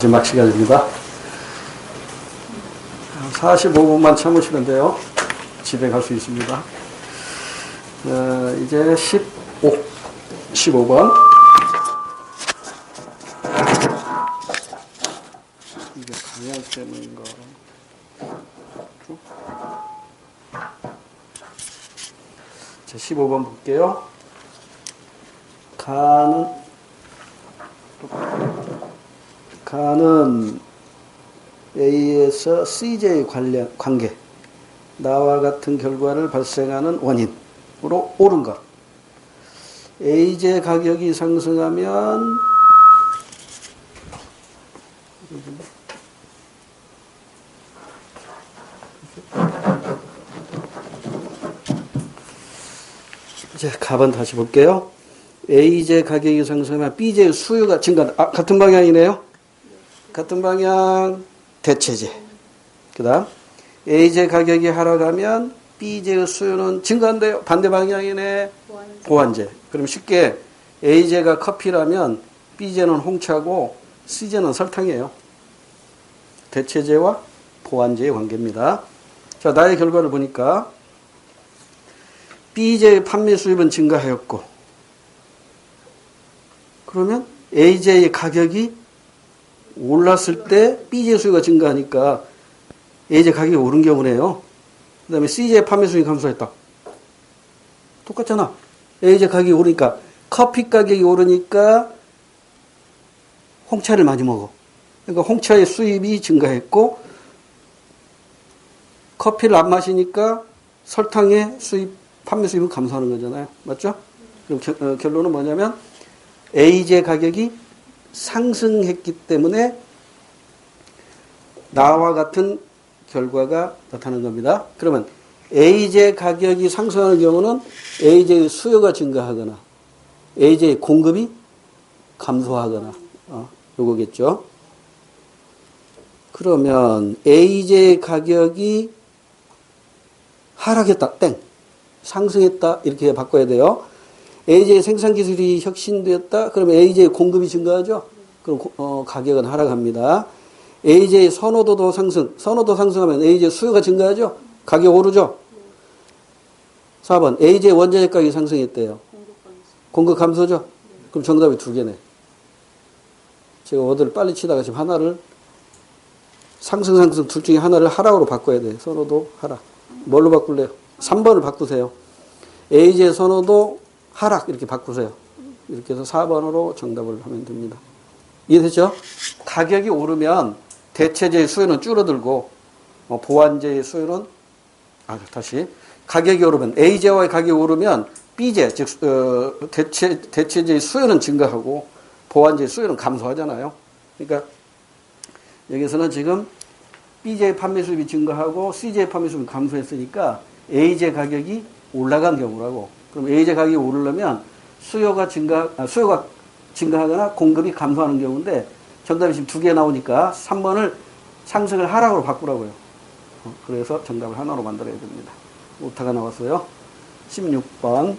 마지막 시간입니다. 45분만 참으시면 집에 갈 수 있습니다. 이제 15번. 이게 방향 때문인가. 자, 15번 볼게요. 가는 A에서 CJ 관계, 나와 같은 결과를 발생하는 원인으로 옳은 것. AJ 가격이 상승하면 이제 갑은 다시 볼게요. AJ 가격이 상승하면 BJ 수요가 증가한다. 같은 방향이네요. 같은 방향, 대체제. 그 다음, A제 가격이 하락하면 B제의 수요는 증가한대요. 반대 방향이네. 보완제. 그럼 쉽게 A제가 커피라면 B제는 홍차고 C제는 설탕이에요. 대체제와 보완제의 관계입니다. 자, 나의 결과를 보니까 B제의 판매 수입은 증가하였고, 그러면 A제의 가격이 올랐을 때 B제 수요가 증가하니까 A제 가격이 오른 경우네요. 그 다음에 C제 판매 수익이 감소했다. 똑같잖아. A제 가격이 오르니까 커피 가격이 오르니까 홍차를 많이 먹어. 그러니까 홍차의 수입이 증가했고, 커피를 안 마시니까 설탕의 수입, 판매 수입은 감소하는 거잖아요. 맞죠? 그럼 결론은 뭐냐면 A제 가격이 상승했기 때문에 나와 같은 결과가 나타나는 겁니다. 그러면 A제 가격이 상승하는 경우는 A제의 수요가 증가하거나 A제의 공급이 감소하거나 요거겠죠. 그러면 A제 가격이 하락했다. 땡. 상승했다. 이렇게 바꿔야 돼요. A제의 생산기술이 혁신되었다. 그러면 A제의 공급이 증가하죠. 그럼 가격은 하락합니다. A제의 선호도도 상승. 선호도 상승하면 A제의 수요가 증가하죠. 가격 오르죠. 4번. A제의 원자재 가격이 상승했대요. 공급 감소죠. 그럼 정답이 두 개네. 제가 워드를 빨리 치다가 지금 하나를 상승 둘 중에 하나를 하락으로 바꿔야 돼요. 선호도 하락. 뭘로 바꿀래요? 3번을 바꾸세요. A제의 선호도 하락 이렇게 바꾸세요. 이렇게 해서 4번으로 정답을 하면 됩니다. 이해됐죠? 가격이 오르면 대체제의 수요는 줄어들고 보완제의 수요는 다시 가격이 오르면 A제와의 가격이 오르면 B제 즉 대체제의 수요는 증가하고 보완제의 수요는 감소하잖아요. 그러니까 여기서는 지금 B제의 판매 수입이 증가하고 C제의 판매 수입이 감소했으니까 A제 가격이 올라간 경우라고. 그럼 A제 가격이 오르려면 수요가 증가하거나 공급이 감소하는 경우인데 정답이 지금 두 개 나오니까 3번을 상승을 하락으로 바꾸라고요. 그래서 정답을 하나로 만들어야 됩니다. 오타가 나왔어요. 16번.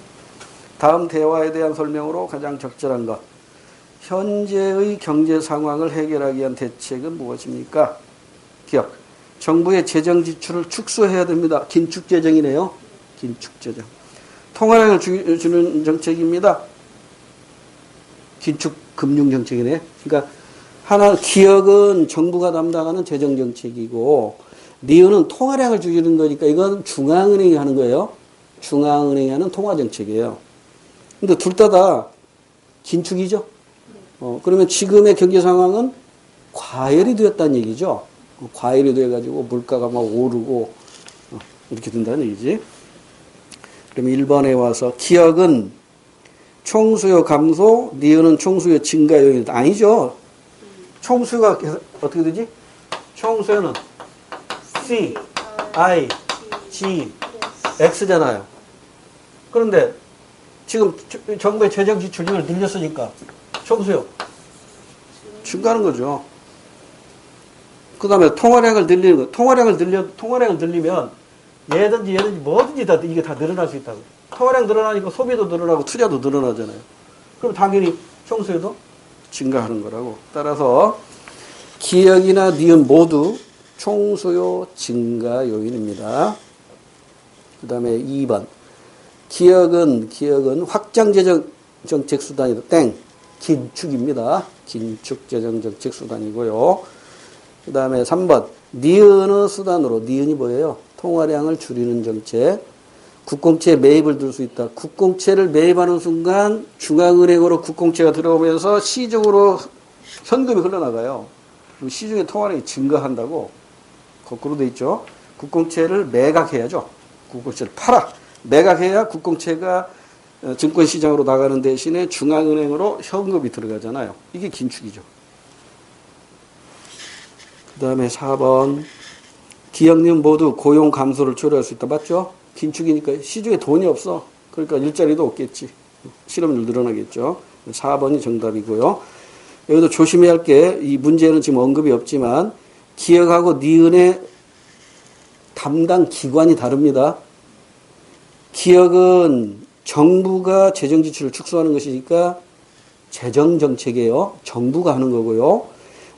다음 대화에 대한 설명으로 가장 적절한 것. 현재의 경제 상황을 해결하기 위한 대책은 무엇입니까? 기억. 정부의 재정 지출을 축소해야 됩니다. 긴축 재정이네요. 긴축 재정. 통화량을 주는 정책입니다. 긴축 금융 정책이네. 그러니까 기억은 정부가 담당하는 재정 정책이고 니은은 통화량을 줄이는 거니까 이건 중앙은행이 하는 거예요. 중앙은행이 하는 통화 정책이에요. 근데 둘 다 긴축이죠. 그러면 지금의 경제 상황은 과열이 되었다는 얘기죠. 과열이 돼가지고 물가가 막 오르고 이렇게 된다는 얘기지. 그럼 1번에 와서 기억은 총수요 감소, 니은은 총수요 증가 요인이다. 아니죠. 총수요가 어떻게 되지? 총수요는 C, I, G, X잖아요. 그런데 지금 정부의 재정 지출을 늘렸으니까 총수요 증가하는 거죠. 그 다음에 통화량을 늘리는 거. 통화량을 늘리면 얘든지 뭐든지 이게 다 늘어날 수 있다고. 통화량 늘어나니까 소비도 늘어나고 투자도 늘어나잖아요. 그럼 당연히 총수요도 증가하는 거라고. 따라서 기역이나 니은 모두 총수요 증가 요인입니다. 그 다음에 2번. 기역은 확장재정 정책수단이다. 땡. 긴축입니다. 긴축재정 정책수단이고요. 그 다음에 3번. 니은의 수단으로, 니은이 뭐예요? 통화량을 줄이는 정책. 국공채 매입을 들 수 있다. 국공채를 매입하는 순간 중앙은행으로 국공채가 들어오면서 시중으로 현금이 흘러나가요. 그럼 시중의 통화량이 증가한다고 거꾸로 돼 있죠. 국공채를 매각해야죠. 국공채를 팔아. 매각해야 국공채가 증권시장으로 나가는 대신에 중앙은행으로 현금이 들어가잖아요. 이게 긴축이죠. 그 다음에 4번. 기역리은 모두 고용 감소를 초래할 수 있다. 맞죠? 긴축이니까 시중에 돈이 없어. 그러니까 일자리도 없겠지. 실업률 늘어나겠죠. 4번이 정답이고요. 여기도 조심해야 할 게, 이 문제는 지금 언급이 없지만 기역하고 니은의 담당 기관이 다릅니다. 기역은 정부가 재정 지출을 축소하는 것이니까 재정 정책이에요. 정부가 하는 거고요.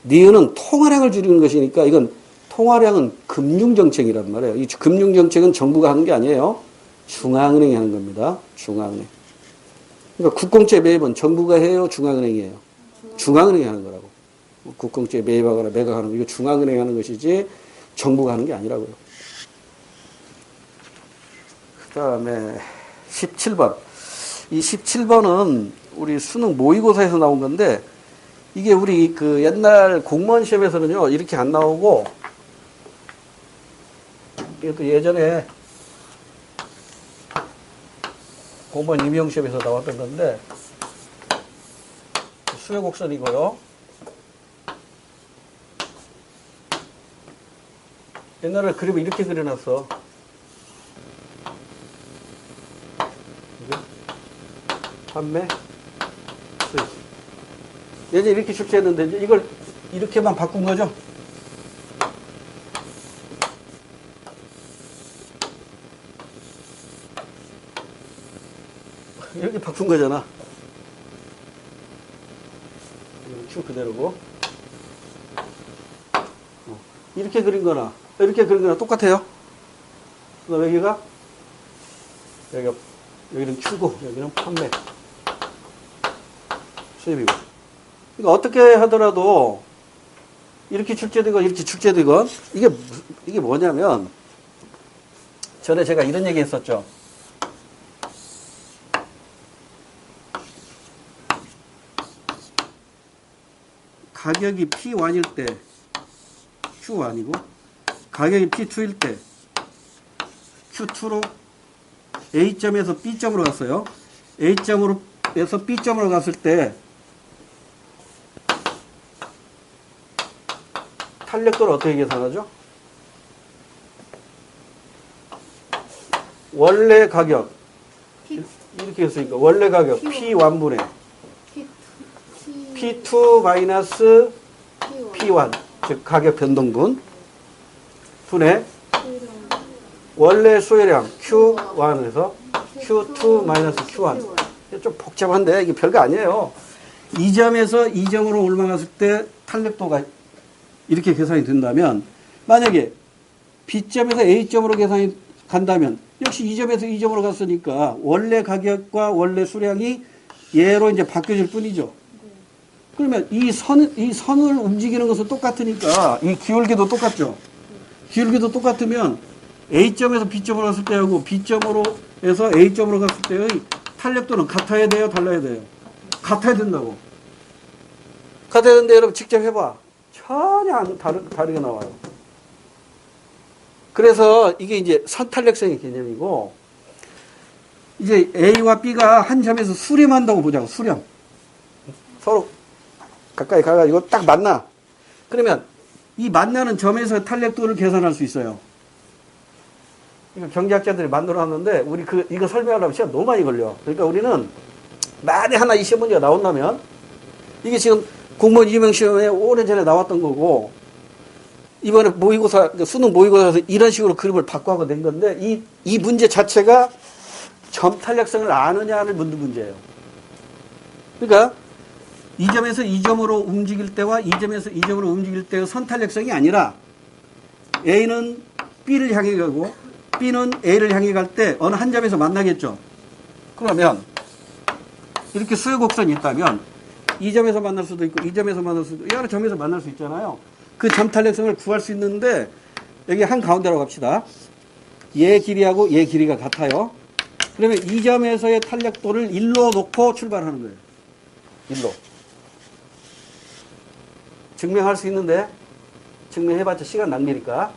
니은은 통화량을 줄이는 것이니까 이건 통화량은 금융 정책이란 말이에요. 이 금융 정책은 정부가 하는 게 아니에요. 중앙은행이 하는 겁니다. 중앙은행. 그러니까 국공채 매입은 정부가 해요, 중앙은행이 해요. 중앙은행이 하는 거라고. 국공채 매입하거나 매각하는 거 이거 중앙은행이 하는 것이지 정부가 하는 게 아니라고요. 그 다음에 17번. 이 17번은 우리 수능 모의고사에서 나온 건데 이게 우리 그 옛날 공무원 시험에서는요 이렇게 안 나오고 이게 또 예전에 공무원 임용 시험에서 나왔던 건데 수요 곡선이고요. 옛날에 그림을 이렇게 그려놨어. 판매, 수익. 예전에 이렇게 출제했는데 이제 이걸 이렇게만 바꾼 거죠. 이렇게 바꾼 거잖아. 쭉 그대로고. 이렇게 그린 거나 이렇게 그린 거나 똑같아요. 그 다음에 여기는 Q고 여기는 판매, 수입이고. 그러니까 어떻게 하더라도 이렇게 출제되건 이렇게 출제되건 이게 뭐냐면 전에 제가 이런 얘기 했었죠. 가격이 P1일 때 Q1이고 가격이 P2일 때 Q2로 A점에서 B점으로 갔어요. A점에서 B점으로 갔을 때 탄력도를 어떻게 계산하죠? 원래 가격 이렇게 했으니까 원래 가격 P1분의 P2 마이너스 P1 즉 가격 변동분 분의 원래 수요량 Q1에서 Q2 마이너스 Q1 좀 복잡한데 이게 별거 아니에요. 2점에서 2점으로 올라갔을 때 탄력도가 이렇게 계산이 된다면 만약에 B점에서 A점으로 계산이 간다면 역시 2점에서 2점으로 갔으니까 원래 가격과 원래 수량이 얘로 이제 바뀌어질 뿐이죠. 그러면 이 선을 움직이는 것은 똑같으니까 이 기울기도 똑같죠. 기울기도 똑같으면 A점에서 B점으로 갔을 때하고 B점으로에서 A점으로 갔을 때의 탄력도는 같아야 돼요, 달라야 돼요? 같아야 된다고. 같아야 되는데 여러분 직접 해봐. 전혀 다르게 나와요. 그래서 이게 이제 선탄력성의 개념이고 이제 A와 B가 한 점에서 수렴한다고 보자고. 수렴. 서로 가까이 가가지고 딱 만나. 그러면 이 만나는 점에서 탄력도를 계산할 수 있어요. 이거 경제학자들이 만들어놨는데 우리 이거 설명하려면 시간 너무 많이 걸려. 그러니까 우리는 만에 하나 이 시험 문제가 나온다면 이게 지금 공무원 임용 시험에 오래전에 나왔던 거고 이번에 모의고사 수능 모의고사에서 이런 식으로 그림을 바꿔서 낸 건데 이 문제 자체가 점 탄력성을 아느냐를 묻는 문제예요. 그러니까 2점에서 2점으로 움직일 때와 2점에서 2점으로 움직일 때의 선탄력성이 아니라 A는 B를 향해 가고 B는 A를 향해 갈 때 어느 한 점에서 만나겠죠. 그러면 이렇게 수요 곡선이 있다면 이 점에서 만날 수도 있고 이 점에서 만날 수도 있고 여러 점에서 만날 수 있잖아요. 그 점 탄력성을 구할 수 있는데 여기 한 가운데로 갑시다. 얘 길이하고 얘 길이가 같아요. 그러면 이 점에서의 탄력도를 1로 놓고 출발하는 거예요. 1로. 증명할 수 있는데 증명해봤자 시간 낭비니까.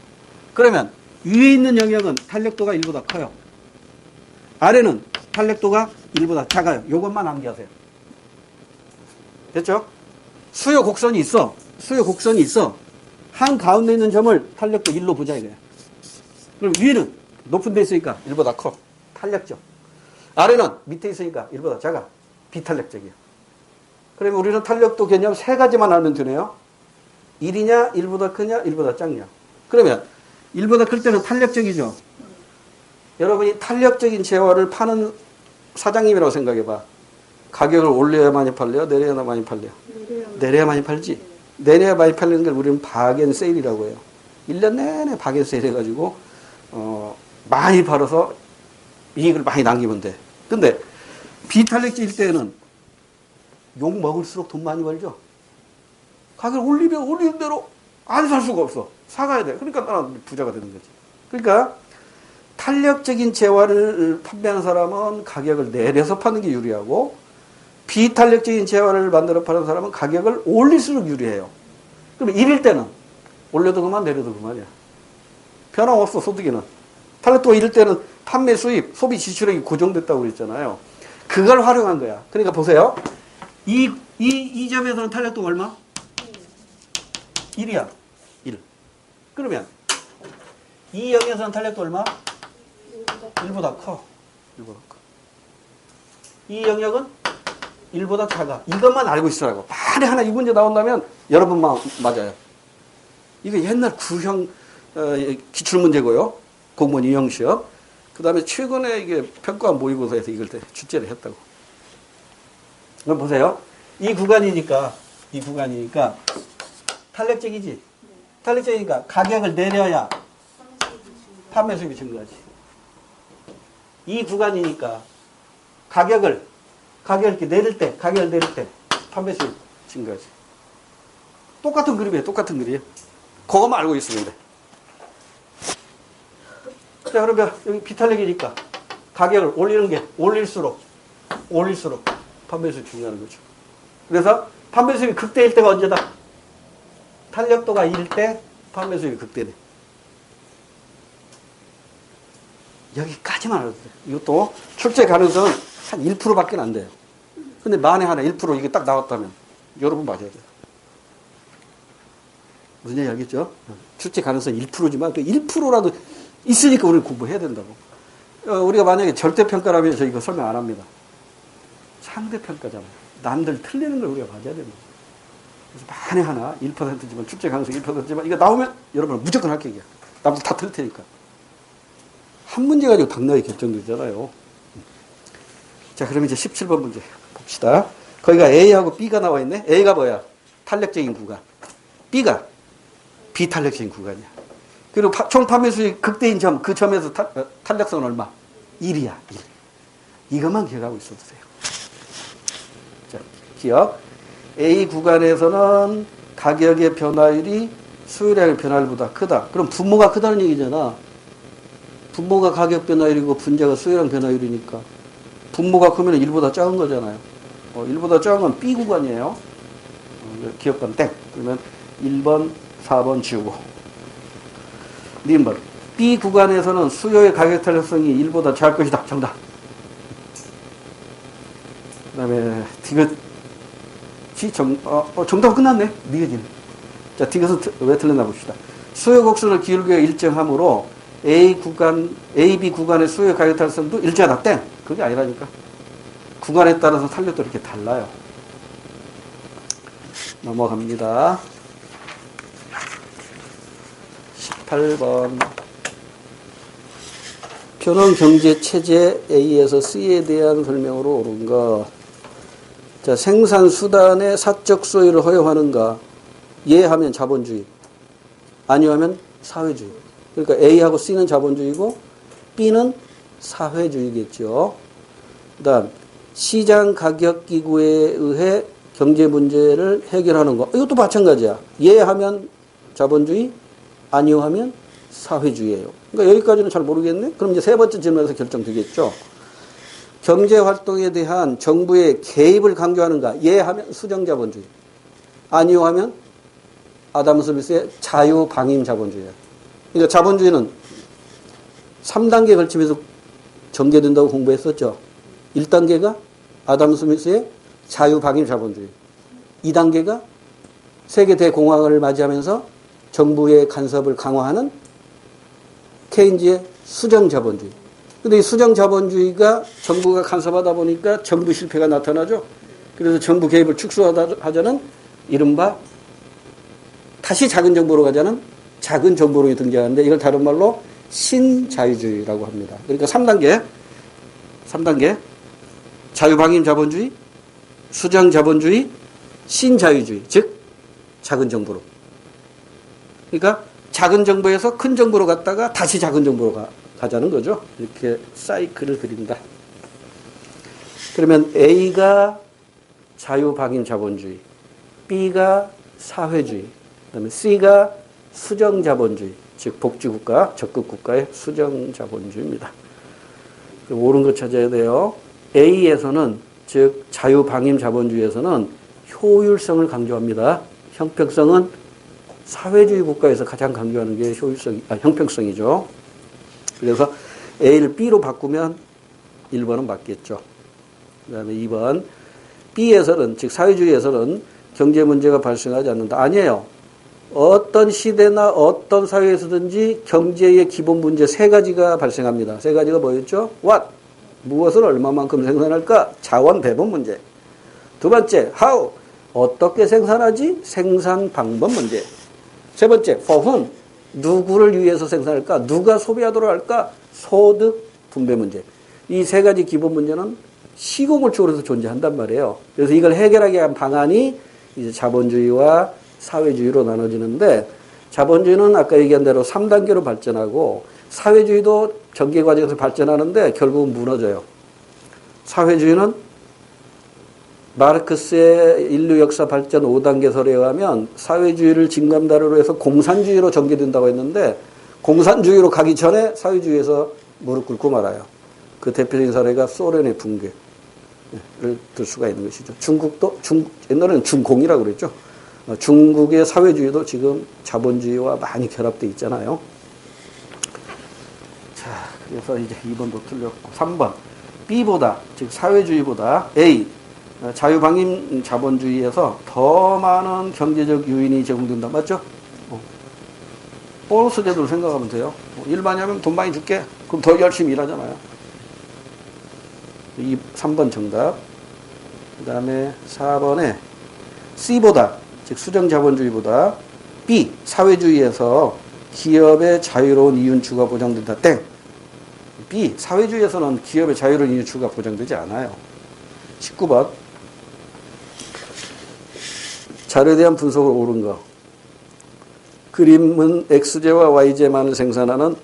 그러면 위에 있는 영역은 탄력도가 1보다 커요. 아래는 탄력도가 1보다 작아요. 이것만 암기하세요. 됐죠? 수요 곡선이 있어. 수요 곡선이 있어. 한 가운데 있는 점을 탄력도 1로 보자 이거야. 그럼 위는 높은 데 있으니까 1보다 커. 탄력적. 아래는 밑에 있으니까 1보다 작아. 비탄력적이야. 그러면 우리는 탄력도 개념 세 가지만 알면 되네요. 1이냐, 1보다 크냐, 1보다 작냐. 그러면 1보다 클 때는 탄력적이죠. 여러분이 탄력적인 재화를 파는 사장님이라고 생각해봐. 가격을 올려야 많이 팔려요? 내려야 많이 팔려요? 내려야 많이 팔지. 내려야 많이 팔리는 걸 우리는 박앤세일이라고 해요. 1년 내내 박앤세일 해가지고 많이 팔아서 이익을 많이 남기면 돼. 근데 비탄력적일 때는 욕 먹을수록 돈 많이 벌죠. 가격을 올리면 올리는 대로 안 살 수가 없어. 사가야 돼. 그러니까 나는 부자가 되는 거지. 그러니까 탄력적인 재화를 판매하는 사람은 가격을 내려서 파는 게 유리하고 비탄력적인 재화를 만들어 파는 사람은 가격을 올릴수록 유리해요. 그럼 1일 때는 올려도 그만 내려도 그만이야. 변함없어 소득에는. 탄력도가 1일 때는 판매 수입, 소비 지출액이 고정됐다고 그랬잖아요. 그걸 활용한 거야. 그러니까 보세요. 이 점에서는 탄력도가 얼마? 1이야. 1. 그러면 이 영역에서는 탄력도 얼마? 1보다 커. 1보다 커. 이 영역은 1보다 작아. 이것만 알고 있으라고. 만에 하나 이 문제 나온다면 여러분만 맞아요. 이거 옛날 구형 기출문제고요. 공무원 유형시험. 그 다음에 최근에 이게 평가 모의고사에서 이걸 출제를 했다고. 그럼 보세요. 이 구간이니까 탄력적이지. 탄력적이니까 가격을 내려야 판매 수입이 증가하지. 이 구간이니까 가격을 이렇게 내릴 때 판매 수입 증가하지. 똑같은 그림이에요. 똑같은 그림. 그거만 알고 있으면 돼. 자, 그러면 여기 비탄력이니까 가격을 올릴수록 판매 수입이 증가하는 거죠. 그래서 판매 수입이 극대일 때가 언제다? 탄력도가 1일 때 판매 수입이 극대네. 여기까지만 알아도 돼. 이것도 출제 가능성은 한 1%밖에 안 돼요. 근데 만에 하나 1% 이게 딱 나왔다면 여러분 맞아야 돼요. 무슨 얘기 알겠죠? 출제 가능성 1%지만 그 1%라도 있으니까 우리는 공부해야 된다고. 우리가 만약에 절대평가라면 저 이거 설명 안 합니다. 상대평가잖아요. 남들 틀리는 걸 우리가 맞아야 됩니다. 그래서 만에 하나 1%지만 출제 가능성 1%지만 이거 나오면 여러분은 무조건 합격이야. 남들 다 틀 테니까. 한 문제 가지고 당락이 결정되잖아요. 자, 그럼 이제 17번 문제 봅시다. 거기가 A하고 B가 나와 있네. A가 뭐야? 탄력적인 구간. B가 비탄력적인 구간이야. 그리고 총 판매 수익 극대인 점, 그 점에서 탄력성은 얼마? 1이야. 1. 이것만 기억하고 있어도 돼요. 자, 기억. A 구간에서는 가격의 변화율이 수요량의 변화율보다 크다. 그럼 분모가 크다는 얘기잖아. 분모가 가격 변화율이고 분자가 수요량 변화율이니까 분모가 크면 1보다 작은 거잖아요. 1보다 작은 건 B 구간이에요. 기억관 땡. 그러면 1번, 4번 지우고. 니은번. B 구간에서는 수요의 가격 탄력성이 1보다 작을 것이다. 정답. 그 다음에 디귿이 정답 끝났네. 니귿이네. 자, 디귿은 왜 틀렸나 봅시다. 수요 곡선을 기울기가 일정하므로 A B 구간의 수요 가격 탄력성도 일정하다. 땡. 그게 아니라니까. 구간에 따라서 탄력도 이렇게 달라요. 넘어갑니다. 18번. 표는 경제 체제 A에서 C에 대한 설명으로 옳은 것. 자, 생산수단의 사적 소유를 허용하는가? 예 하면 자본주의. 아니요 하면 사회주의. 그러니까 A하고 C는 자본주의고 B는 사회주의겠죠. 그 다음, 시장 가격 기구에 의해 경제 문제를 해결하는 거. 이것도 마찬가지야. 예 하면 자본주의, 아니요 하면 사회주의예요. 그러니까 여기까지는 잘 모르겠네? 그럼 이제 세 번째 질문에서 결정되겠죠. 경제 활동에 대한 정부의 개입을 강조하는가? 예 하면 수정자본주의. 아니요 하면 아담 스미스의 자유방임 자본주의예요. 그러니까 자본주의는 3단계 걸치면서 전개된다고 공부했었죠. 1단계가 아담 스미스의 자유방임 자본주의. 2단계가 세계 대공황을 맞이하면서 정부의 간섭을 강화하는 케인즈의 수정자본주의. 근데 이 수정자본주의가 정부가 간섭하다 보니까 정부 실패가 나타나죠. 그래서 정부 개입을 축소하자는 이른바 다시 작은 정부로 가자는 작은 정부로 등장하는데 이걸 다른 말로 신자유주의라고 합니다. 그러니까 3단계 자유방임 자본주의, 수정자본주의, 신자유주의, 즉 작은 정부로. 그러니까 작은 정부에서 큰 정부로 갔다가 다시 작은 정부로 가자는 거죠. 이렇게 사이클을 그린다. 그러면 A가 자유방임 자본주의, B가 사회주의, 그다음에 C가 수정자본주의, 즉 복지국가, 적극국가의 수정자본주의입니다. 옳은 거 찾아야 돼요. A에서는, 즉 자유방임 자본주의에서는 효율성을 강조합니다. 형평성은 사회주의 국가에서 가장 강조하는 게 형평성이죠. 그래서 A를 B로 바꾸면 1번은 맞겠죠. 그 다음에 2번. B에서는, 즉 사회주의에서는 경제 문제가 발생하지 않는다. 아니에요. 어떤 시대나 어떤 사회에서든지 경제의 기본 문제 3가지가 발생합니다. 3가지가 뭐였죠? What? 무엇을 얼마만큼 생산할까? 자원 배분 문제. 2번째, how? 어떻게 생산하지? 생산 방법 문제. 3번째, for whom? 누구를 위해서 생산할까? 누가 소비하도록 할까? 소득 분배 문제. 이 3가지 기본 문제는 시공을 초월해서 존재한단 말이에요. 그래서 이걸 해결하기 위한 방안이 이제 자본주의와 사회주의로 나눠지는데, 자본주의는 아까 얘기한 대로 3단계로 발전하고 사회주의도 전개 과정에서 발전하는데 결국은 무너져요. 사회주의는 마르크스의 인류 역사 발전 5단계설에 의하면 사회주의를 진감다리로 해서 공산주의로 전개된다고 했는데, 공산주의로 가기 전에 사회주의에서 무릎 꿇고 말아요. 그 대표적인 사례가 소련의 붕괴를 들 수가 있는 것이죠. 중국도 옛날에는 중공이라고 그랬죠. 중국의 사회주의도 지금 자본주의와 많이 결합되어 있잖아요. 자, 그래서 이제 2번도 틀렸고, 3번. B보다, 즉 사회주의보다 A, 자유방임 자본주의에서 더 많은 경제적 요인이 제공된다. 맞죠? 보너스 제도를 생각하면 돼요. 일 많이 하면 돈 많이 줄게. 그럼 더 열심히 일하잖아요. 3번 정답. 그 다음에 4번에 C보다, 즉 수정자본주의보다 B, 사회주의에서 기업의 자유로운 이윤추가 보장된다. 땡. B, 사회주의에서는 기업의 자유로운 이윤추가 보장되지 않아요. 19번. 자료에 대한 분석을 옳은 거. 그림은 X제와 Y제만을 생산하는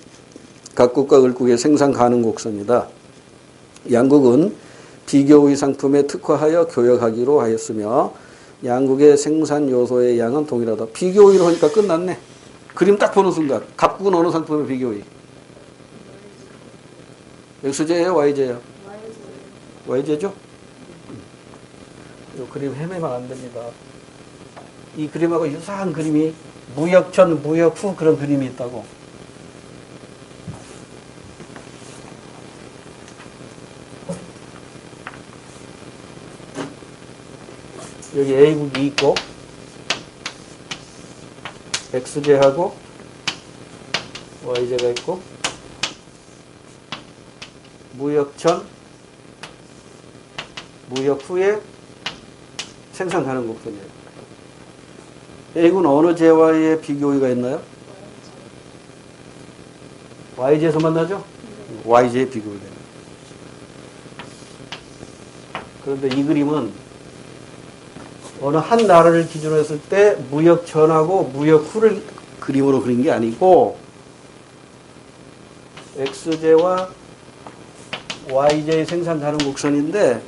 각국과 을국의 생산 가능 곡선이다. 양국은 비교의 상품에 특화하여 교역하기로 하였으며 양국의 생산 요소의 양은 동일하다. 비교의로 하니까 끝났네. 그림 딱 보는 순간 각국은 어느 상품의 비교의? X제예요, Y제예요? Y제죠? 이 그림 헤매면 안 됩니다. 이 그림하고 유사한 그림이 무역 전, 무역 후 그런 그림이 있다고. 여기 A국이 있고 X제하고 Y제가 있고 무역 전, 무역 후에 생산 가능 곡선이에요. A군 어느 제와의 비교의가 있나요? Y제에서 만나죠? Y제의 비교의가 있나요? 그런데 이 그림은 어느 한 나라를 기준으로 했을 때 무역 전하고 무역 후를 그림으로 그린 게 아니고 XJ와 YJ 생산 가능 곡선인데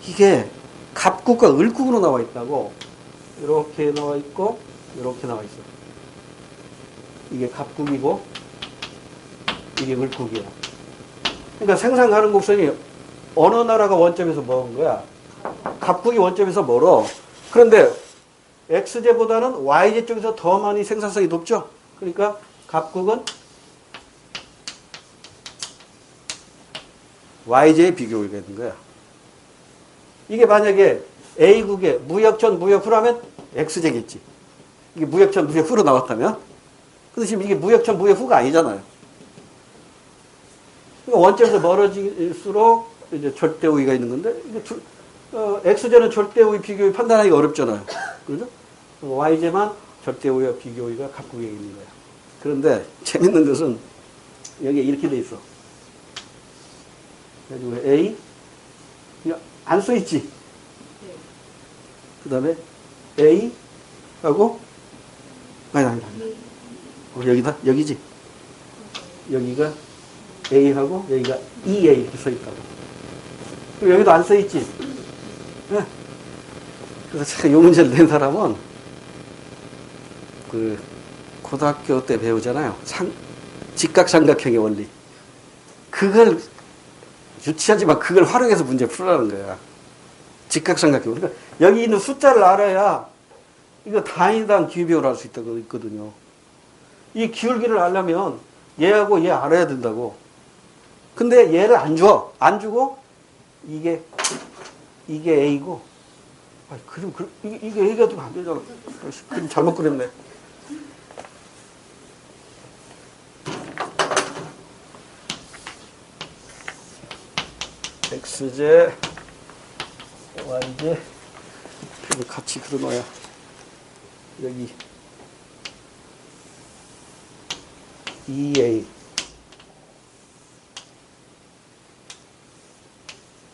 이게 갑국과 을국으로 나와 있다고. 이렇게 나와 있고 이렇게 나와 있어. 이게 갑국이고 이게 을국이야. 그러니까 생산 가능 곡선이 어느 나라가 원점에서 먼 거야? 갑국이 원점에서 멀어. 그런데 XJ보다는 YJ 쪽에서 더 많이 생산성이 높죠. 그러니까 갑국은 YJ에 비교가 되는 거야. 이게 만약에 A국에 무역 전 무역 후라면 XJ겠지. 이게 무역 전 무역 후로 나왔다면. 근데 지금 이게 무역 전 무역 후가 아니잖아요. 그러니까 원점에서 멀어질수록 이제 절대 우위가 있는 건데 이게 XJ는 절대 우위 비교 판단하기가 어렵잖아요. 그죠? YJ만 절대 우위와 비교 우위가 각국에 있는 거야. 그런데 재밌는 것은 여기에 이렇게 돼 있어. 그래가지고 A 안 써 있지. 그 다음에 A 하고 아니 여기다 여기지. 여기가 A하고 여기가 EA 이렇게 써 있다고. 그리고 여기도 안 써 있지. 네. 그래서 이 문제를 낸 사람은 그 고등학교 때 배우잖아요. 직각삼각형의 원리. 그걸 유치하지만 그걸 활용해서 문제 풀라는 거야. 직각삼각형. 그러니까 여기 있는 숫자를 알아야 이거 단위당 기울기를 알 수 있거든요. 이 기울기를 알려면 얘하고 얘 알아야 된다고. 근데 얘를 안 줘. 안 주고 이게 A고. 그림 이게 A가 좀 안 되잖아. 그림 잘못 그렸네. XJ, YJ, 같이 그려놔야 여기 EA,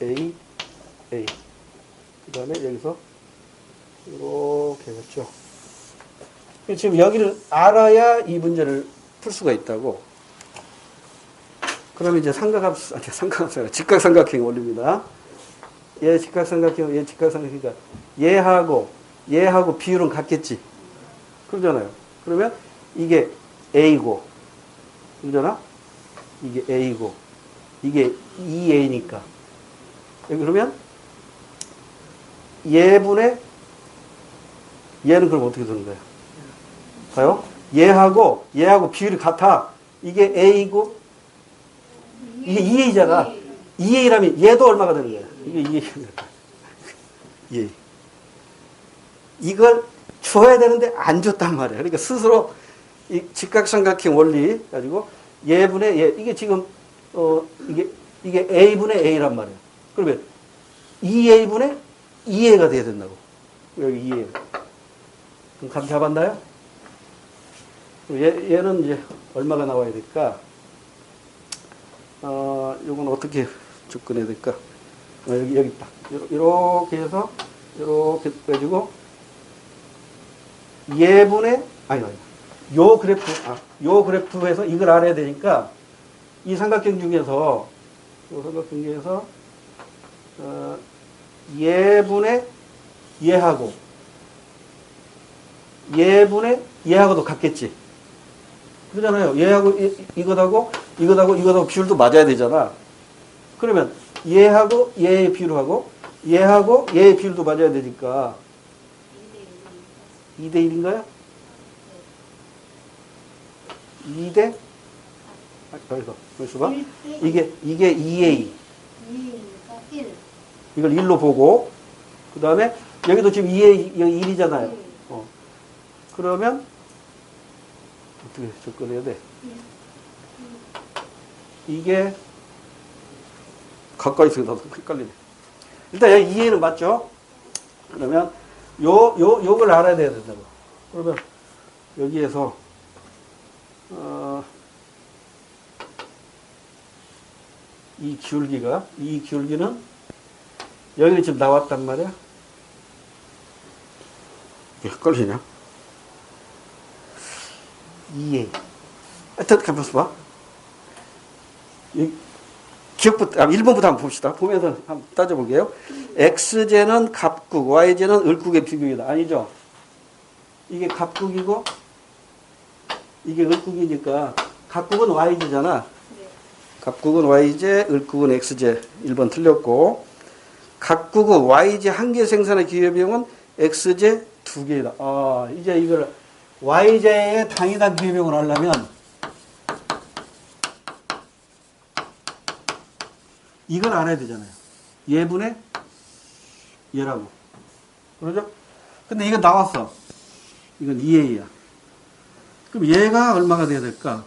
A, 그 다음에 여기서 이렇게 했죠. 지금 여기를 알아야 이 문제를 풀 수가 있다고. 그러면 이제 삼각함수, 삼각함수가 직각삼각형이 원리입니다. 얘 직각삼각형, 얘 직각삼각형이니까 얘하고 비율은 같겠지. 그러잖아요. 그러면 이게 A고, 그러잖아? 이게 A고, 이게 2A니까. 그러면 얘분의 얘는 그럼 어떻게 되는 거야? 봐요? 얘하고 비율이 같아. 이게 A고 이게 2A잖아. 2A라면 얘도 얼마가 되는 거야? 이게 2A. 예. 이걸 줘야 되는데 안 줬단 말이야. 그러니까 스스로 이 직각삼각형 원리 가지고 얘분의 얘 이게 지금 이게 A분의 A란 말이야. 그러면 2A분의 2A가 돼야 된다고. 여기 2A. 그럼 감 잡았나요? 얘는 이제 얼마가 나와야 될까? 요건 어떻게 접근해야 될까? 여기 있다. 이렇게 해서, 이렇게 빼주고, 요 그래프에서 이걸 알아야 되니까, 이 삼각형 중에서, 얘분의 얘하고도 같겠지. 그러잖아요. 얘하고 이것하고 비율도 맞아야 되잖아. 그러면 얘하고 얘의 비율하고 얘하고 얘의 비율도 맞아야 되니까 2대 1인가요? 2대 여기서 봐. 이게 2A. 이걸 1로 보고 그 다음에 여기도 지금 2A 여기 1이잖아요. 그러면 어떻게 접근해야 돼? 이게 가까이 있으면 나도 헷갈리네. 일단 여기 2A는 맞죠? 그러면 요걸 알아야 된다고. 그러면 여기에서 이 기울기는 여기 지금 나왔단 말이야. 헷갈리냐? 2A. 하여튼, 가만있어 봐. 기억부터, 1번부터 한번 봅시다. 보면서 한번 따져볼게요. X제는 갑국, Y제는 을국의 비교이다. 아니죠? 이게 갑국이고, 이게 을국이니까, 갑국은 Y제잖아. 갑국은 Y제, 을국은 X제. 1번 틀렸고, 각국은 Y제 한 개 생산의 기회비용은 X제 2개이다. 이제 이걸 Y제의 당위당 기회비용을 하려면 이걸 알아야 되잖아요. 얘분의 얘라고. 그러죠? 근데 이건 나왔어. 이건 2A야. 그럼 얘가 얼마가 돼야 될까?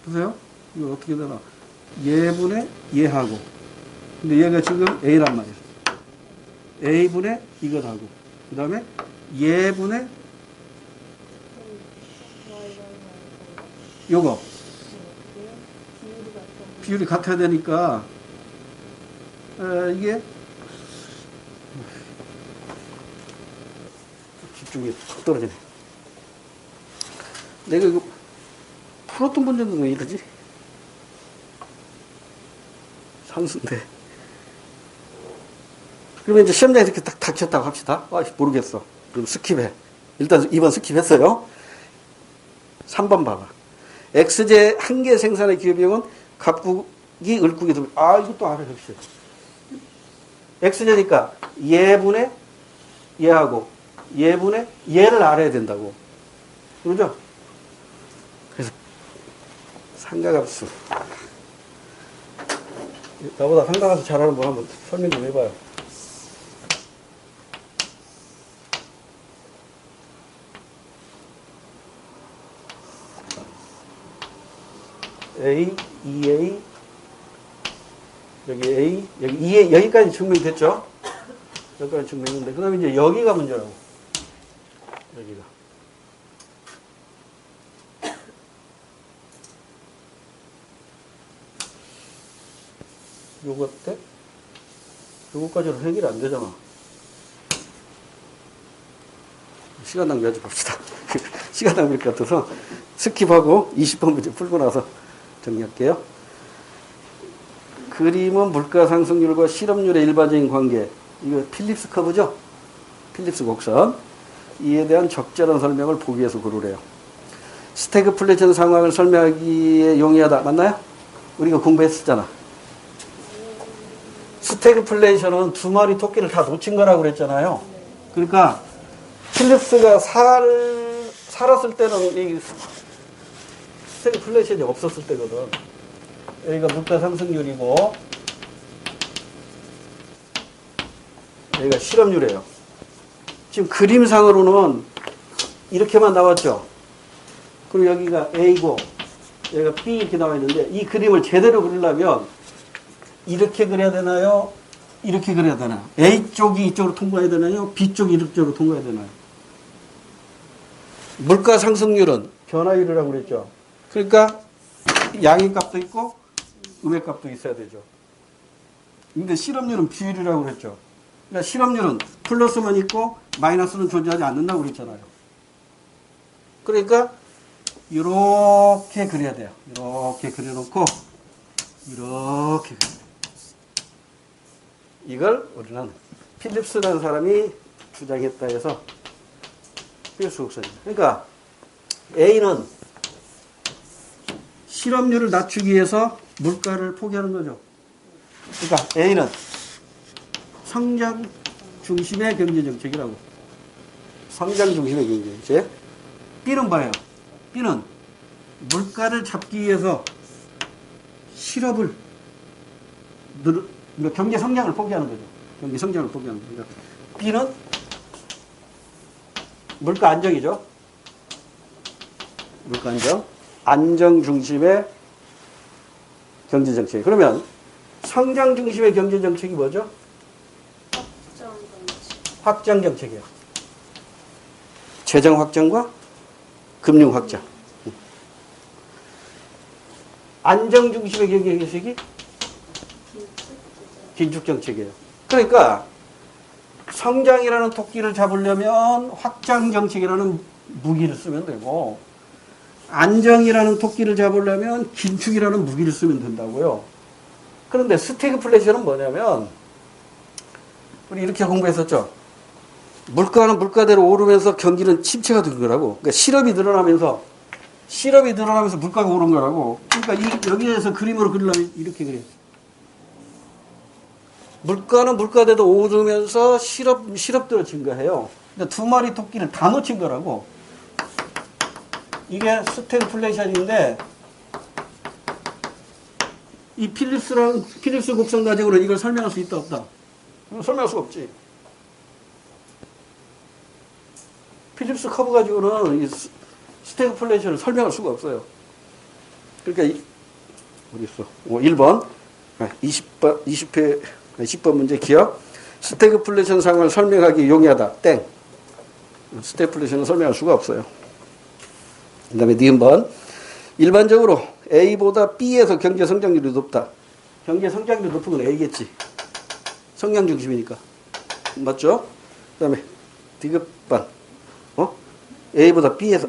보세요. 이거 어떻게 되나? 얘분의 얘하고. 근데 얘가 지금 A란 말이야. A분의 이것하고. 그 다음에 얘분의 요거. 비율이 같아야 되니까, 이게, 집중이 확 떨어지네. 내가 이거 풀었던 문제는 왜 이러지? 상수인데. 그러면 이제 시험장에 이렇게 딱 닥쳤다고 합시다. 모르겠어. 그럼 스킵해. 일단 2번 스킵했어요. 3번 봐봐. X제 한 개 생산의 기회비용은 갑국이 을국이 들어. 이것도 알아, 역시. X제니까 얘분의 얘하고 얘분의 얘를 알아야 된다고. 그러죠? 그래서 상가함수. 나보다 상가함수 잘하는 분 한번 설명 좀 해봐요. A, 2A, 여기 A, 여기 2A, 여기까지 증명됐죠? 여기까지 증명했는데, 그 다음에 이제 여기가 문제라고. 여기가. 요거 때? 요거까지는 해결이 안 되잖아. 시간 낭비하지 봅시다. 시간 낭비일 것 같아서 스킵하고 20번 문제 풀고 나서 정리할게요. 그림은 물가 상승률과 실업률의 일반적인 관계. 이거 필립스 커브죠? 필립스 곡선. 이에 대한 적절한 설명을 보기 위해서 고르래요. 스태그플레이션 상황을 설명하기에 용이하다. 맞나요? 우리가 공부했었잖아. 스태그플레이션은 두 마리 토끼를 다 놓친 거라고 그랬잖아요. 그러니까 필립스가 살았을 때는 이 스태그플레이션이 없었을 때거든. 여기가 물가 상승률이고 여기가 실업률이에요. 지금 그림상으로는 이렇게만 나왔죠. 그리고 여기가 A고 여기가 B 이렇게 나와 있는데 이 그림을 제대로 그리려면 이렇게 그려야 되나요? 이렇게 그려야 되나요? A 쪽이 이쪽으로 통과해야 되나요? B 쪽이 이쪽으로 통과해야 되나요? 물가 상승률은 변화율이라고 그랬죠. 그러니까 양의 값도 있고 음의 값도 있어야 되죠. 근데 실업률은 비율이라고 그랬죠. 그러니까 실업률은 플러스만 있고 마이너스는 존재하지 않는다고 그랬잖아요. 그러니까 이렇게 그려야 돼요. 이렇게 그려놓고 이렇게 그려야 돼요. 이걸 우리는 필립스라는 사람이 주장했다 해서 필립스 곡선입니다. 그러니까 A는 실업률을 낮추기 위해서 물가를 포기하는 거죠. 그러니까 A는 성장 중심의 경제정책이라고. 성장 중심의 경제정책. B는 뭐예요? B는 물가를 잡기 위해서 실업을 그러니까 경제 성장을 포기하는 거죠. 경제 성장을 포기하는 거죠. 그러니까 B는 물가 안정이죠. 물가 안정. 안정 중심의 경제정책. 그러면 성장 중심의 경제정책이 뭐죠? 확장 정책이에요. 재정 확장과 금융 확장. 안정 중심의 경제 정책이 긴축 정책이에요. 그러니까 성장이라는 토끼를 잡으려면 확장정책이라는 무기를 쓰면 되고, 안정이라는 토끼를 잡으려면 긴축이라는 무기를 쓰면 된다고요. 그런데 스태그플레이션은 뭐냐면, 우리 이렇게 공부했었죠. 물가는 물가대로 오르면서 경기는 침체가 된 거라고. 그러니까 실업이 늘어나면서 물가가 오른 거라고. 그러니까 여기에서 그림으로 그리려면 이렇게 그래요. 물가는 물가대로 오르면서 실업들을 증가해요. 근데 두 마리 토끼를 다 놓친 거라고. 이게 스태그플레이션인데, 이 필립스 곡선 가지고는 이걸 설명할 수 있다, 없다? 설명할 수가 없지. 필립스 커브 가지고는 이 스태그플레이션을 설명할 수가 없어요. 그러니까, 어디 있어? 1번. 10번 문제 기억. 스태그플레이션 상황을 설명하기 용이하다. 땡. 스태그플레이션은 설명할 수가 없어요. 그 다음에 니은번. 일반적으로 A보다 B에서 경제 성장률이 높다. 경제 성장률이 높은 건 A겠지. 성장 중심이니까. 맞죠? 그 다음에 디귿반. A보다 B에서,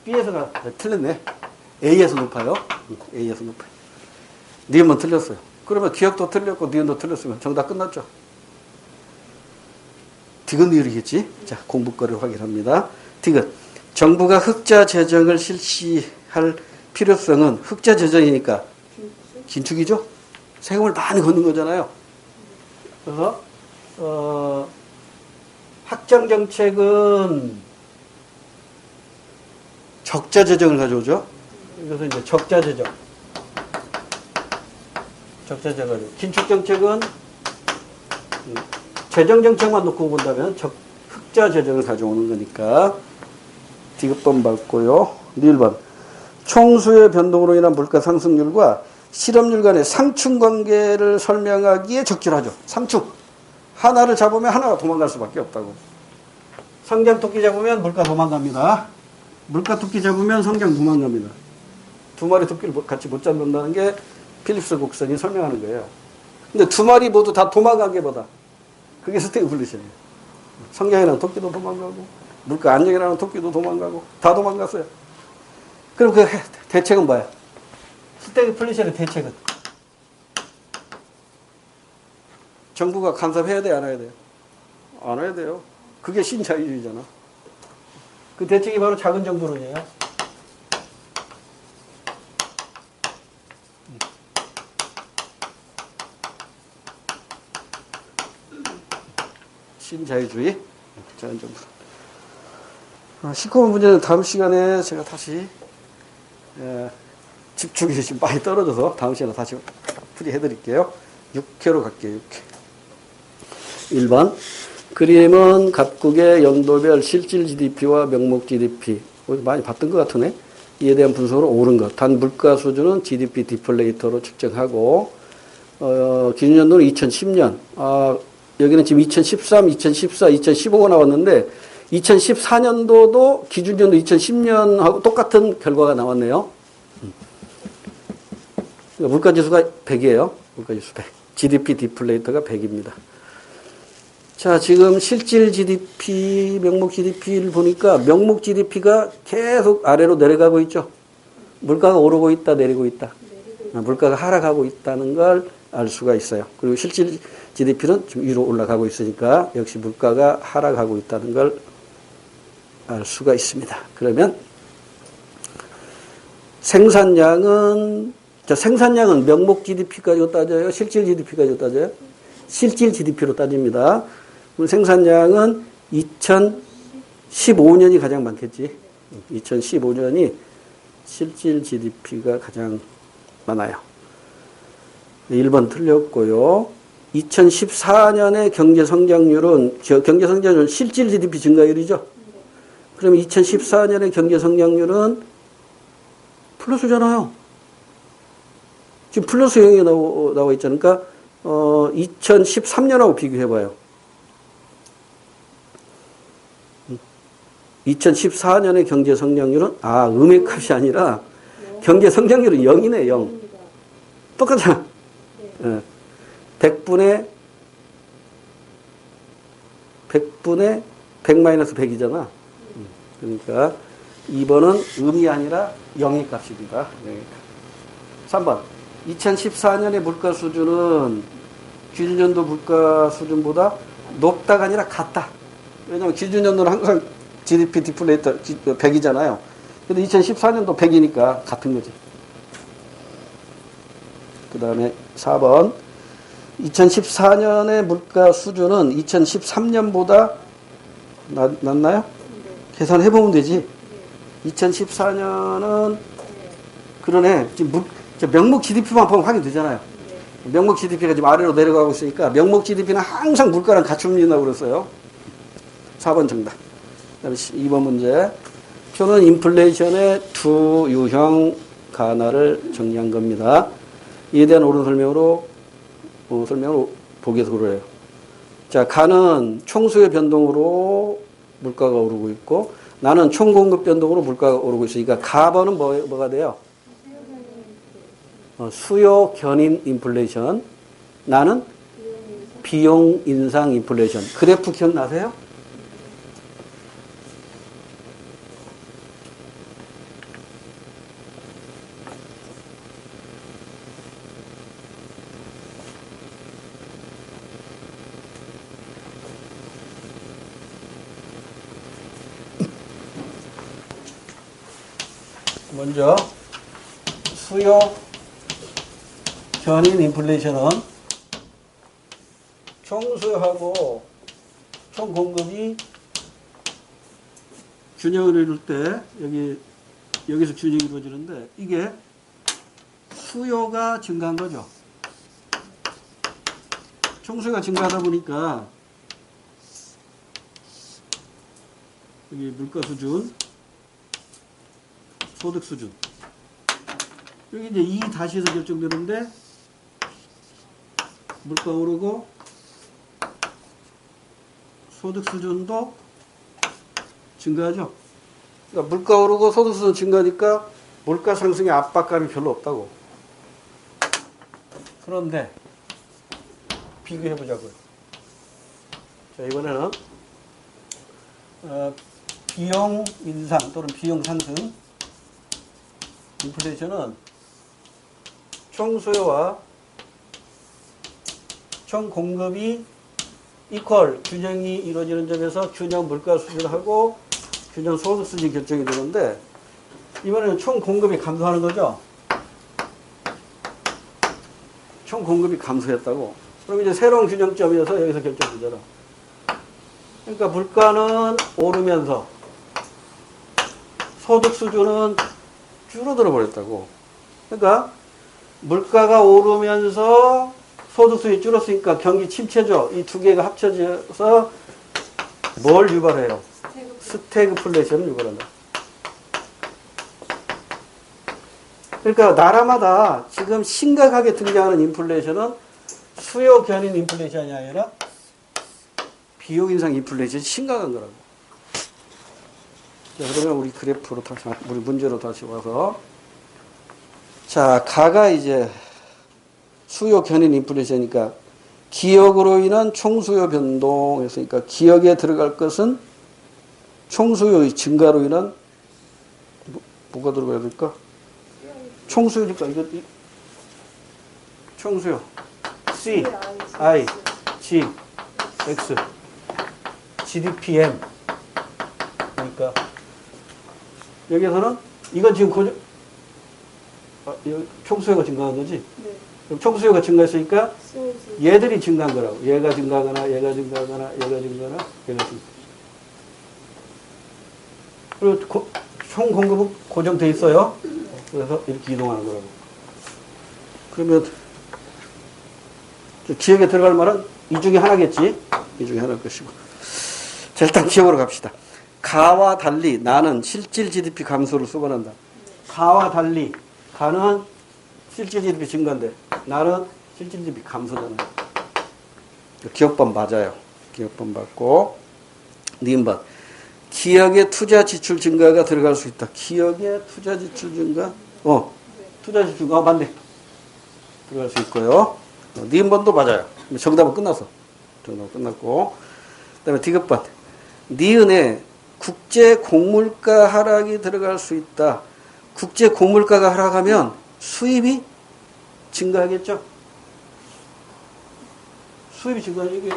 B에서가 틀렸네. A에서 높아요. A에서 높아요. 니은번 틀렸어요. 그러면 기억도 틀렸고 니은도 틀렸으면 정답 끝났죠. 디귿 니을이겠지. 자, 공부거리를 확인합니다. 디귿. 정부가 흑자 재정을 실시할 필요성은 흑자 재정이니까 긴축이죠. 세금을 많이 걷는 거잖아요. 그래서 확장 정책은 적자 재정을 가져오죠. 그래서 이제 적자 재정. 긴축 정책은 재정 정책만 놓고 본다면 흑자 재정을 가져오는 거니까 디귿번 밟고요. 니을번. 총수요 변동으로 인한 물가 상승률과 실업률 간의 상충 관계를 설명하기에 적절하죠. 상충. 하나를 잡으면 하나가 도망갈 수밖에 없다고. 성장 토끼 잡으면 물가 도망갑니다. 물가 토끼 잡으면 성장 도망갑니다. 두 마리 토끼를 같이 못 잡는다는 게 필립스 곡선이 설명하는 거예요. 근데 두 마리 모두 다 도망가기보다 그게 스태그플레이션이에요. 성장이라는 토끼도 도망가고 물가 안정이라는 토끼도 도망가고 다 도망갔어요. 그럼 그 대책은 뭐야? 스태그플레이션의 대책은 정부가 간섭해야 돼, 안 해야 돼요? 안 해야 돼요. 그게 신자유주의잖아. 그 대책이 바로 작은 정부론이에요. 신자유주의, 작은 정부. 19번 문제는 다음 시간에 제가 다시 집중이 지금 많이 떨어져서 다음 시간에 다시 풀이해드릴게요. 6회로 갈게요. 6회. 1번. 그림은 각국의 연도별 실질 GDP와 명목 GDP. 많이 봤던 것 같으네. 이에 대한 분석으로 옳은 것. 단 물가 수준은 GDP 디플레이터로 측정하고, 기준연도는 2010년. 여기는 지금 2013, 2014, 2015가 나왔는데, 2014년도도 기준연도 2010년하고 똑같은 결과가 나왔네요. 물가지수가 100이에요. 물가지수 100. GDP 디플레이터가 100입니다. 자, 지금 실질 GDP, 명목 GDP를 보니까 명목 GDP가 계속 아래로 내려가고 있죠. 물가가 오르고 있다, 내리고 있다. 물가가 하락하고 있다는 걸 알 수가 있어요. 그리고 실질 GDP는 좀 위로 올라가고 있으니까 역시 물가가 하락하고 있다는 걸 알 수가 있습니다. 그러면 생산량은 명목 GDP까지 따져요? 실질 GDP까지 따져요? 실질 GDP로 따집니다. 그럼 생산량은 2015년이 가장 많겠지. 2015년이 실질 GDP가 가장 많아요. 1번 틀렸고요. 2014년의 경제성장률은 실질 GDP 증가율이죠. 그럼 2014년의 경제성장률은 플러스잖아요. 지금 플러스 영역이 나와 있잖아요. 그러니까 2013년하고 비교해봐요. 2014년의 경제성장률은 음액값이 아니라 경제성장률은 0이네. 0. 똑같잖아. 100분의 100분의 100 마이너스 100이잖아. 그러니까 2번은 음이 아니라 영의 값입니다. 3번. 2014년의 물가 수준은 기준연도 물가 수준보다 높다가 아니라 같다. 왜냐하면 기준연도는 항상 GDP 디플레이터 100이잖아요. 근데 2014년도 100이니까 같은 거지. 그 다음에 4번. 2014년의 물가 수준은 2013년보다 낮나요? 계산해보면 되지. 2014년은 그러네. 지금 명목 GDP만 보면 확인되잖아요. 명목 GDP가 지금 아래로 내려가고 있으니까 명목 GDP는 항상 물가랑 같이 움직인다고 그랬어요. 4번 정답. 그다음에 2번 문제. 표는 인플레이션의 두 유형 가나를 정리한 겁니다. 이에 대한 옳은 설명을 보기에서 그래요. 자, 가는 총수요 변동으로 물가가 오르고 있고 나는 총공급 변동으로 물가가 오르고 있으니까 가번은 뭐가 돼요? 수요 견인 인플레이션. 나는 비용 인상 인플레이션. 그래프 기억나세요? 먼저 수요 견인 인플레이션은 총수요하고 총공급이 균형을 이룰 때 여기서 균형이 이루어지는데 이게 수요가 증가한 거죠. 총수요가 증가하다 보니까 여기 물가 수준, 소득 수준 여기 이제 이 다시에서 결정되는데 물가 오르고 소득 수준도 증가하죠. 그러니까 물가 오르고 소득 수준 증가하니까 물가 상승의 압박감이 별로 없다고. 그런데 비교해 보자고요. 자, 이번에는 비용 인상 또는 비용 상승 인플레이션은 총수요와 총공급이 이퀄 균형이 이루어지는 점에서 균형 물가 수준하고 균형 소득 수준이 결정이 되는데 이번에는 총공급이 감소하는 거죠. 총공급이 감소했다고. 그럼 이제 새로운 균형점이어서 여기서 결정되잖아. 그러니까 물가는 오르면서 소득 수준은 줄어들어 버렸다고. 그러니까 물가가 오르면서 소득 수준이 줄었으니까 경기 침체죠. 이 두 개가 합쳐져서 뭘 유발해요? 스태그플레이션을 유발한다. 그러니까 나라마다 지금 심각하게 등장하는 인플레이션은 수요 견인 인플레이션이 아니라 비용 인상 인플레이션이 심각한 거라고. 자, 그러면 우리 그래프로 다시, 우리 문제로 다시 와서. 자, 가가 이제 수요 견인 인플레이션이니까 기역으로 인한 총수요 변동 했으니까 기역에 들어갈 것은 총수요의 증가로 인한 뭐가 들어가야 될까? 총수요니까 이거 총수요 C, I, G, X, GDPM 그러니까 여기에서는 이건 지금 총수요가 증가한 거지? 네. 그럼 총수요가 증가했으니까 얘들이 증가한 거라고. 얘가 증가하거나 얘가 증가하거나 얘가 증가하거나 얘가 증가. 그리고 총 공급은 고정돼 있어요. 그래서 이렇게 이동하는 거라고. 그러면 기억에 들어갈 말은 이 중에 하나겠지. 이 중에 하나일 것이고. 자, 일단 기억으로 갑시다. 가와 달리 나는 실질 GDP 감소를 수반한다. 가와 달리 가는 실질 GDP 증가인데 나는 실질 GDP 감소잖아요. 기억법 맞아요. 기억법 맞고 니은번 기억에 투자 지출 증가가 들어갈 수 있다. 기억에 투자 지출 증가? 투자 지출 증가 맞네. 들어갈 수 있고요. 니은번도 맞아요. 정답은 끝났어. 정답은 끝났고 그다음에 디귿번. 니은에 국제 곡물가 하락이 들어갈 수 있다. 국제 곡물가가 하락하면 수입이 증가하겠죠? 수입이 증가하는 게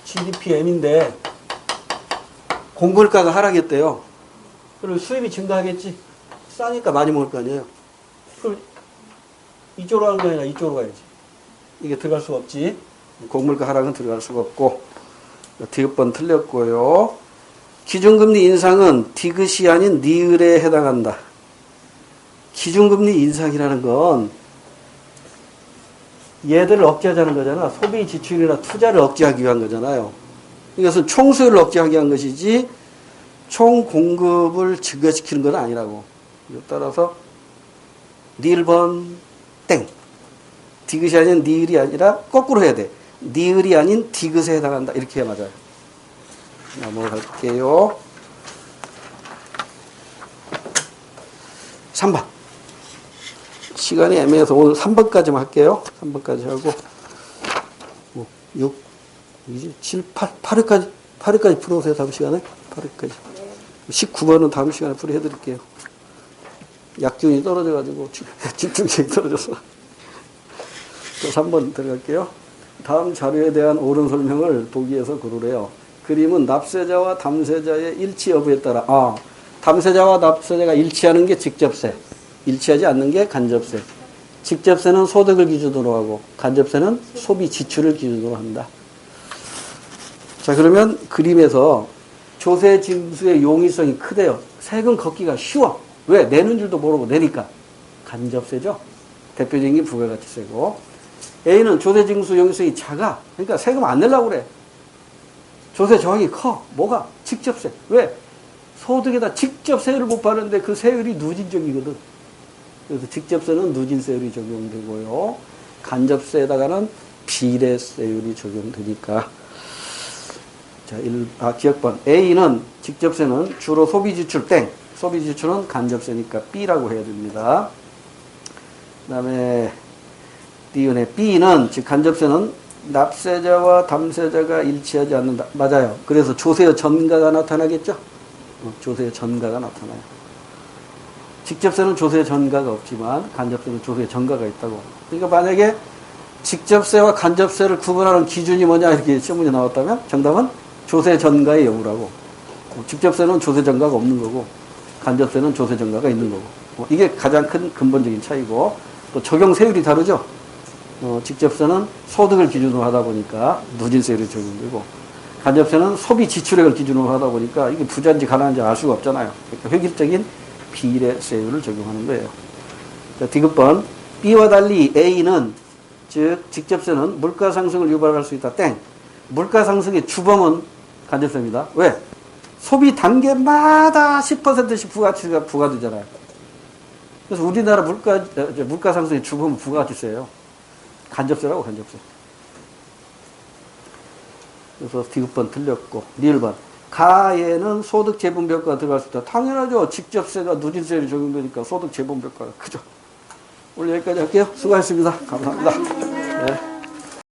GDPM인데 곡물가가 하락했대요. 그럼 수입이 증가하겠지? 싸니까 많이 먹을 거 아니에요? 그럼 이쪽으로 가는 게 아니라 이쪽으로 가야지. 이게 들어갈 수가 없지. 곡물가 하락은 들어갈 수가 없고. 디귿번 틀렸고요. 기준금리 인상은 디귿이 아닌 니을에 해당한다. 기준금리 인상이라는 건 얘들을 억제하자는 거잖아. 소비 지출이나 투자를 억제하기 위한 거잖아요. 이것은 총수요를 억제하기 위한 것이지 총 공급을 증가시키는 건 아니라고. 따라서 니을번 땡. 디귿이 아닌 니을이 아니라 거꾸로 해야 돼. 니을이 아닌 디귿에 해당한다. 이렇게 해야 맞아요. 넘어갈게요. 3번. 시간이 애매해서 오늘 3번까지만 할게요. 3번까지 하고 6, 7, 8회까지 풀어오세요. 다음 시간에. 8회까지. 19번은 다음 시간에 풀이해드릴게요. 약균이 떨어져가지고 집중력이 떨어져서. 또 3번 들어갈게요. 다음 자료에 대한 옳은 설명을 보기에서 고르래요. 그림은 납세자와 담세자의 일치 여부에 따라 담세자와 납세자가 일치하는 게 직접세, 일치하지 않는 게 간접세. 직접세는 소득을 기준으로 하고 간접세는 소비 지출을 기준으로 한다. 자, 그러면 그림에서 조세 징수의 용이성이 크대요. 세금 걷기가 쉬워. 왜? 내는 줄도 모르고 내니까. 간접세죠. 대표적인 게 부가가치세고. A는 조세 징수 용이성이 작아. 그러니까 세금 안 내려고 그래. 조세 저항이 커. 뭐가? 직접세. 왜? 소득에다 직접 세율을 못 받는데 그 세율이 누진적이거든. 그래서 직접세는 누진세율이 적용되고요. 간접세에다가는 비례세율이 적용되니까. 자, 기억번. A는 직접세는 주로 소비지출 땡. 소비지출은 간접세니까 B라고 해야 됩니다. 그 다음에 니은의 B는, 즉 간접세는 납세자와 담세자가 일치하지 않는다. 맞아요. 그래서 조세의 전가가 나타나겠죠? 조세의 전가가 나타나요. 직접세는 조세의 전가가 없지만 간접세는 조세의 전가가 있다고. 그러니까 만약에 직접세와 간접세를 구분하는 기준이 뭐냐 이렇게 시험문제 나왔다면 정답은 조세 전가의 여부라고. 직접세는 조세 전가가 없는 거고 간접세는 조세 전가가 있는 거고. 이게 가장 큰 근본적인 차이고, 또 적용 세율이 다르죠. 직접세는 소득을 기준으로 하다 보니까 누진세율이 적용되고, 간접세는 소비 지출액을 기준으로 하다 보니까 이게 부자인지 가난한지 알 수가 없잖아요. 그러니까 획일적인 비례세율을 적용하는 거예요. 자, 디귿번. B와 달리 A는, 즉 직접세는 물가 상승을 유발할 수 있다. 땡. 물가 상승의 주범은 간접세입니다. 왜? 소비 단계마다 10%씩 부가가치가 부과되잖아요. 그래서 우리나라 물가 상승의 주범은 부가가치세예요. 간접세라고, 간접세. 그래서 디귿번 틀렸고, 니을번. 가에는 소득 재분배효과가 들어갈 수 있다. 당연하죠. 직접세가 누진세율이 적용되니까 소득 재분배효과가 크죠. 오늘 여기까지 할게요. 수고하셨습니다. 감사합니다. 네.